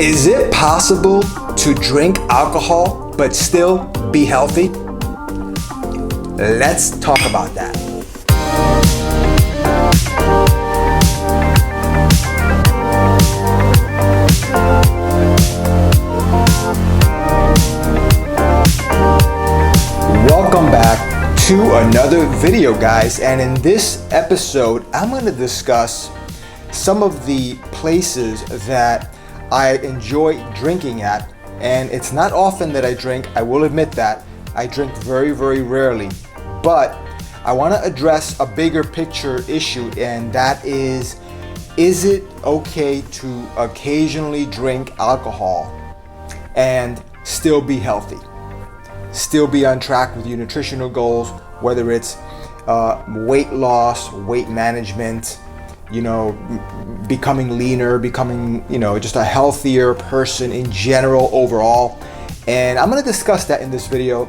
Is it possible to drink alcohol but still be healthy? Let's talk about that. Welcome back to another video, guys, and in this episode I'm going to discuss some of the places that I enjoy drinking at, and it's not often that I drink. I will admit that I drink very, very rarely, but I want to address a bigger picture issue, and that is it okay to occasionally drink alcohol and still be healthy, still be on track with your nutritional goals, whether it's weight loss, weight management, becoming leaner, becoming, just a healthier person in general overall. And I'm going to discuss that in this video,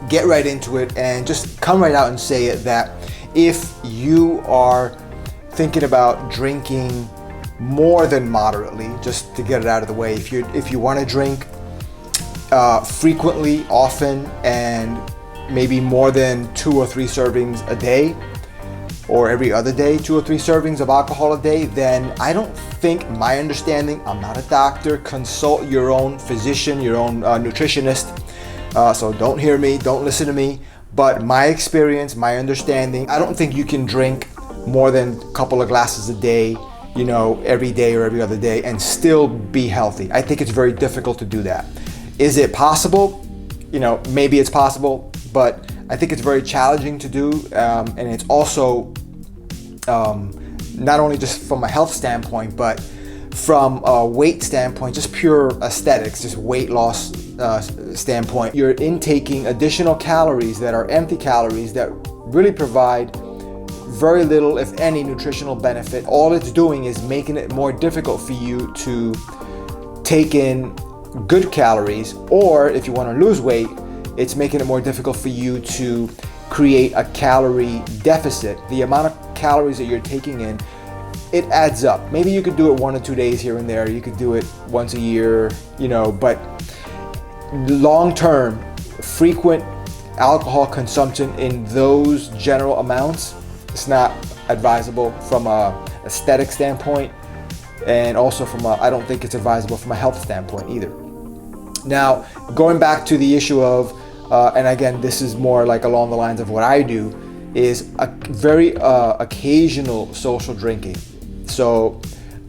get right into it, and just come right out and say it that if you are thinking about drinking more than moderately, just to get it out of the way, if you want to drink frequently, often, and maybe more than 2 or 3 servings a day, or every other day, 2 or 3 servings of alcohol a day, then I don't think, my understanding, I'm not a doctor, consult your own physician, your own nutritionist, so don't hear me, don't listen to me, but my experience, my understanding, I don't think you can drink more than a couple of glasses a day, every day or every other day and still be healthy. I think it's very difficult to do that. Is it possible? Maybe it's possible, but I think it's very challenging to do, and it's also not only just from a health standpoint, but from a weight standpoint, just pure aesthetics, just weight loss standpoint. You're intaking additional calories that are empty calories that really provide very little, if any, nutritional benefit. All it's doing is making it more difficult for you to take in good calories, or if you want to lose weight, it's making it more difficult for you to create a calorie deficit. The amount of calories that you're taking in, it adds up. Maybe you could do it 1 or 2 days here and there. You could do it once a year, but long-term, frequent alcohol consumption in those general amounts, it's not advisable from a aesthetic standpoint, and also I don't think it's advisable from a health standpoint either. Now, going back to the issue of, and again, this is more like along the lines of what I do, is a very occasional social drinking. So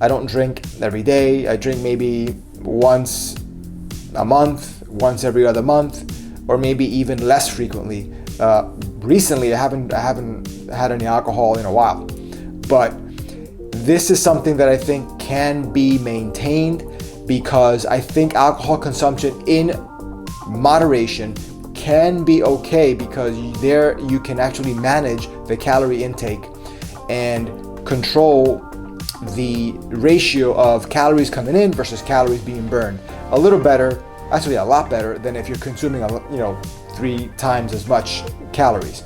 I don't drink every day. I drink maybe once a month, once every other month, or maybe even less frequently. Recently, I haven't had any alcohol in a while, but this is something that I think can be maintained, because I think alcohol consumption in moderation can be okay, because there you can actually manage the calorie intake and control the ratio of calories coming in versus calories being burned a little better, actually a lot better than if you're consuming 3 times as much calories.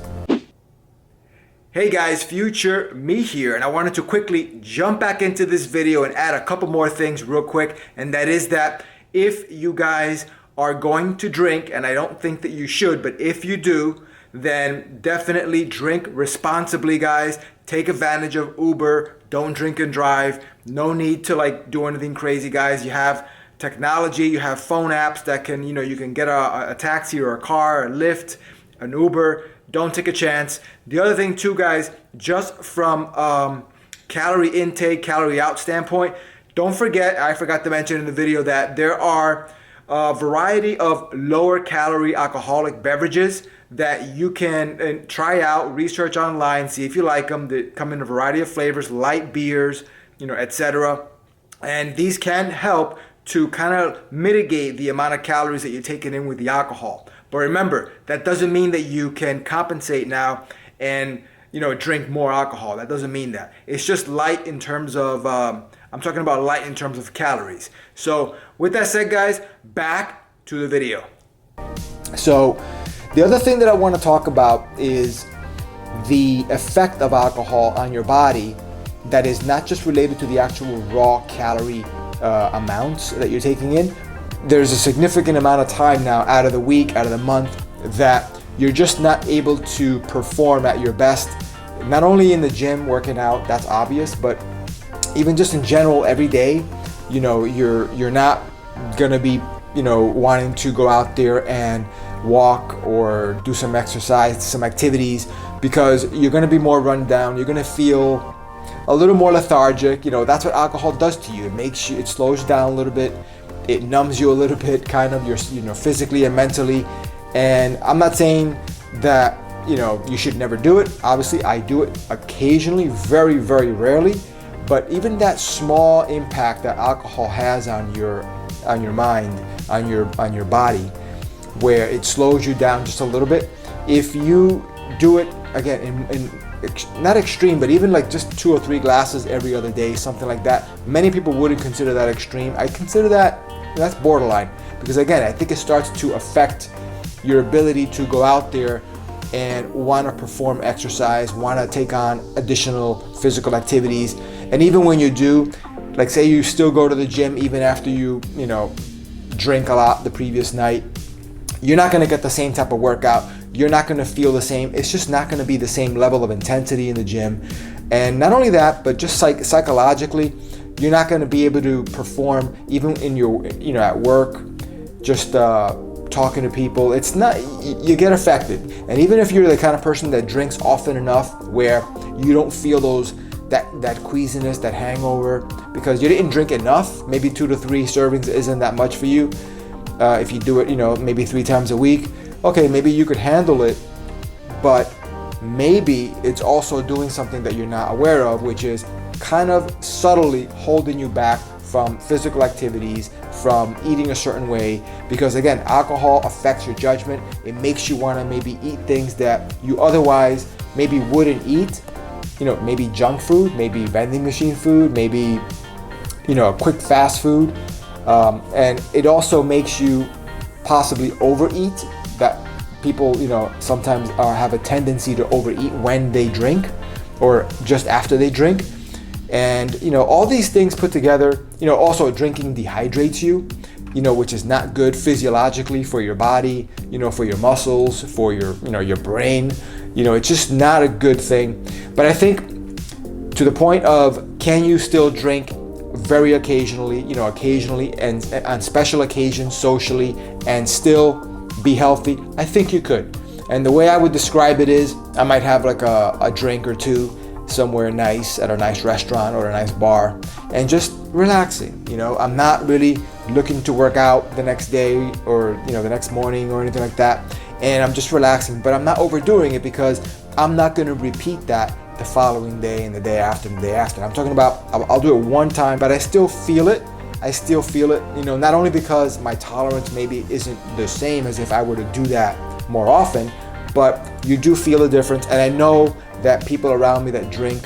Hey guys, future me here, and I wanted to quickly jump back into this video and add a couple more things real quick, and that is that if you guys are going to drink, and I don't think that you should, but if you do, then definitely drink responsibly, guys. Take advantage of Uber. Don't drink and drive. No need to do anything crazy, guys. You have technology, you have phone apps that can, you can get a taxi or a car, a Lyft, an Uber. Don't take a chance. The other thing too, guys, just from calorie intake, calorie out standpoint, don't forget, I forgot to mention in the video that there are a variety of lower calorie alcoholic beverages that you can try out, research online, see if you like them. They come in a variety of flavors, light beers, etc. And these can help to kind of mitigate the amount of calories that you're taking in with the alcohol. But remember, that doesn't mean that you can compensate now and drink more alcohol. That doesn't mean that. It's just light in terms of, I'm talking about light in terms of calories. So with that said, guys, back to the video. So the other thing that I want to talk about is the effect of alcohol on your body that is not just related to the actual raw calorie amounts that you're taking in, there's a significant amount of time now out of the week, out of the month, that you're just not able to perform at your best. Not only in the gym working out, that's obvious, but even just in general every day, you're not gonna be, wanting to go out there and walk or do some exercise, some activities, because you're gonna be more run down. You're gonna feel a little more lethargic. That's what alcohol does to you. It slows you down a little bit. It numbs you a little bit, kind of, physically and mentally. And I'm not saying that, you should never do it. Obviously, I do it occasionally, very, very rarely. But even that small impact that alcohol has on your mind, on your body, where it slows you down just a little bit, if you do it again in not extreme, but even like just 2 or 3 glasses every other day, something like that. Many people wouldn't consider that extreme. I consider that's borderline, because again, I think it starts to affect your ability to go out there and want to perform exercise, want to take on additional physical activities. And even when you do, like say you still go to the gym even after you drink a lot the previous night, you're not going to get the same type of workout. You're not going to feel the same. It's just not going to be the same level of intensity in the gym. And not only that, but just psychologically, you're not going to be able to perform even in your, at work, just talking to people. It's not, you get affected. And even if you're the kind of person that drinks often enough where you don't feel that queasiness, that hangover, because you didn't drink enough, maybe 2 to 3 servings isn't that much for you. If you do it, maybe 3 times a week, okay, maybe you could handle it, but maybe it's also doing something that you're not aware of, which is kind of subtly holding you back from physical activities, from eating a certain way, because again, alcohol affects your judgment. It makes you want to maybe eat things that you otherwise maybe wouldn't eat, maybe junk food, maybe vending machine food, maybe, quick fast food. And it also makes you possibly overeat. That people, sometimes have a tendency to overeat when they drink or just after they drink. And, all these things put together, also drinking dehydrates you, which is not good physiologically for your body, for your muscles, for your, your brain. It's just not a good thing. But I think to the point of, can you still drink very occasionally, and on special occasions socially, and still be healthy? I think you could. And the way I would describe it is, I might have like a drink or two somewhere nice at a nice restaurant or a nice bar, and just relaxing. I'm not really looking to work out the next day or the next morning or anything like that, and I'm just relaxing, but I'm not overdoing it, because I'm not going to repeat that the following day and the day after and the day after. I'm talking about, I'll do it one time, but I still feel it. Not only because my tolerance maybe isn't the same as if I were to do that more often, but you do feel a difference. And I know that people around me that drink,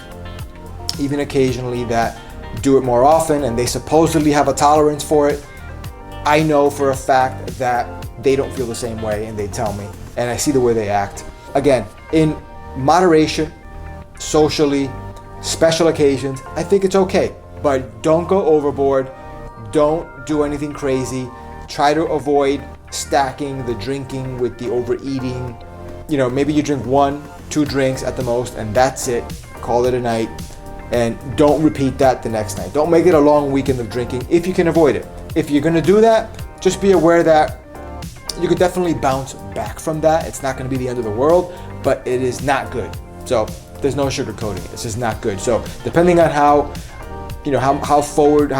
even occasionally, that do it more often, and they supposedly have a tolerance for it, I know for a fact that they don't feel the same way, and they tell me, and I see the way they act. Again, in moderation, socially, special occasions, I think it's okay, but don't go overboard. Don't do anything crazy. Try to avoid stacking the drinking with the overeating. Maybe you drink 1-2 drinks at the most, and that's it. Call it a night, and don't repeat that the next night. Don't make it a long weekend of drinking if you can avoid it. If you're gonna do that, just be aware that you could definitely bounce back from that. It's not gonna be the end of the world, but it is not good. So there's no sugarcoating. It's just not good. So depending on how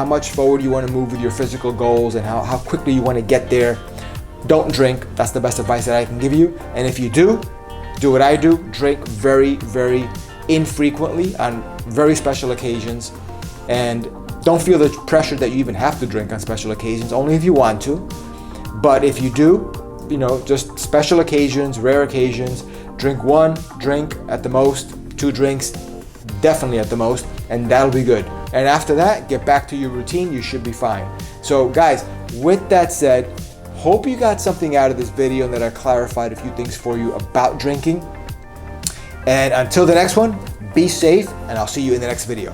much forward you want to move with your physical goals, and how quickly you want to get there, don't drink. That's the best advice that I can give you. And if you do what I do, drink very, very infrequently on very special occasions, and don't feel the pressure that you even have to drink on special occasions, only if you want to. But if you do, just special occasions, rare occasions, drink 1 drink at the most, 2 drinks definitely at the most, and that'll be good. And after that, get back to your routine. You should be fine. So guys, with that said, hope you got something out of this video and that I clarified a few things for you about drinking. And until the next one, be safe, and I'll see you in the next video.